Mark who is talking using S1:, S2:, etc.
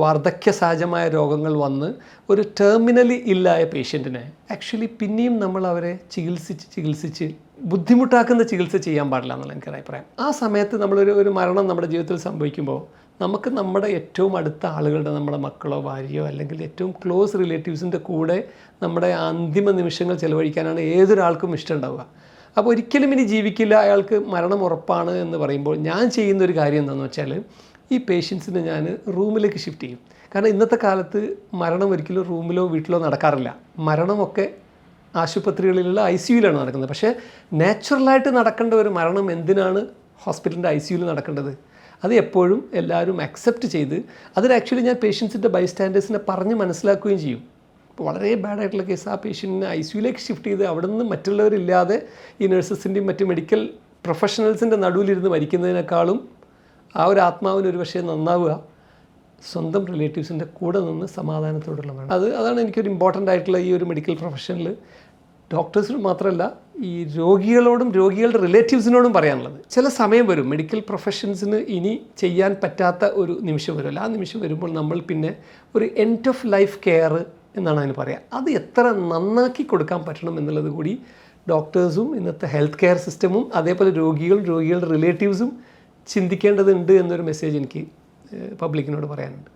S1: വാർദ്ധക്യ സഹജമായ രോഗങ്ങൾ വന്ന് ഒരു ടെർമിനലി ഇല്ലായ പേഷ്യൻറ്റിനെ ആക്ച്വലി പിന്നെയും നമ്മൾ അവരെ ചികിത്സിച്ച് ബുദ്ധിമുട്ടാക്കുന്ന ചികിത്സ ചെയ്യാൻ പാടില്ല എന്നുള്ള എനിക്കൊരു അഭിപ്രായം. ആ സമയത്ത് നമ്മളൊരു മരണം നമ്മുടെ ജീവിതത്തിൽ സംഭവിക്കുമ്പോൾ നമുക്ക് നമ്മുടെ ഏറ്റവും അടുത്ത ആളുകളുടെ, നമ്മുടെ മക്കളോ ഭാര്യയോ അല്ലെങ്കിൽ ഏറ്റവും ക്ലോസ് റിലേറ്റീവ്സിൻ്റെ കൂടെ നമ്മുടെ അന്തിമ നിമിഷങ്ങൾ ചിലവഴിക്കാനാണ് ഏതൊരാൾക്കും ഇഷ്ടമുണ്ടാവുക. അപ്പോൾ ഒരിക്കലും ഇനി ജീവിക്കില്ല, അയാൾക്ക് മരണം ഉറപ്പാണ് എന്ന് പറയുമ്പോൾ ഞാൻ ചെയ്യുന്നൊരു കാര്യം എന്താണെന്ന് വെച്ചാൽ ഈ പേഷ്യൻസിനെ ഞാൻ റൂമിലേക്ക് ഷിഫ്റ്റ് ചെയ്യും. കാരണം ഇന്നത്തെ കാലത്ത് മരണം ഒരിക്കലും റൂമിലോ വീട്ടിലോ നടക്കാറില്ല. മരണമൊക്കെ ആശുപത്രികളിലുള്ള ICUവിലാണ് നടക്കുന്നത്. പക്ഷേ നാച്ചുറലായിട്ട് നടക്കേണ്ട ഒരു മരണം എന്തിനാണ് ഹോസ്പിറ്റലിൻ്റെ ICUവിൽ നടക്കേണ്ടത്? അത് എപ്പോഴും എല്ലാവരും അക്സെപ്റ്റ് ചെയ്ത് അതിന് ആക്ച്വലി ഞാൻ പേഷ്യൻസിൻ്റെ ബൈസ്റ്റാൻഡേഴ്സിനെ പറഞ്ഞ് മനസ്സിലാക്കുകയും ചെയ്യും. ഇപ്പോൾ വളരെ ബാഡായിട്ടുള്ള കേസ് ആ പേഷ്യൻറ്റിനെ ICUവിലേക്ക് ഷിഫ്റ്റ് ചെയ്ത് അവിടെ നിന്ന് മറ്റുള്ളവരില്ലാതെ ഈ നഴ്സസിൻ്റെയും മറ്റ് മെഡിക്കൽ പ്രൊഫഷണൽസിൻ്റെ നടുവിലിരുന്ന് മരിക്കുന്നതിനേക്കാളും ആ ഒരു ആത്മാവിന് ഒരു പക്ഷേ നന്നാവുക സ്വന്തം റിലേറ്റീവ്സിൻ്റെ കൂടെ നിന്ന് സമാധാനത്തോടുള്ള മരണം. അതാണ് എനിക്കൊരു ഇമ്പോർട്ടൻ്റ് ആയിട്ടുള്ള ഈ ഒരു മെഡിക്കൽ പ്രൊഫഷനിൽ ഡോക്ടേഴ്സിന് മാത്രമല്ല ഈ രോഗികളോടും രോഗികളുടെ റിലേറ്റീവ്സിനോടും പറയാനുള്ളത്. ചില സമയം വരും മെഡിക്കൽ പ്രൊഫഷൻസിന് ഇനി ചെയ്യാൻ പറ്റാത്ത ഒരു നിമിഷം വരുമല്ലോ. ആ നിമിഷം വരുമ്പോൾ നമ്മൾ പിന്നെ ഒരു എൻഡ് ഓഫ് ലൈഫ് കെയർ എന്നാണ് അതിന് പറയുക. അത് എത്ര നന്നാക്കി കൊടുക്കാൻ പറ്റണം എന്നുള്ളത് കൂടി ഡോക്ടേഴ്സും ഇന്നത്തെ ഹെൽത്ത് കെയർ സിസ്റ്റമും അതേപോലെ രോഗികളുടെ റിലേറ്റീവ്സും ചിന്തിക്കേണ്ടതുണ്ട് എന്നൊരു മെസ്സേജ് എനിക്ക് പബ്ലിക്കിനോട് പറയാനുണ്ട്.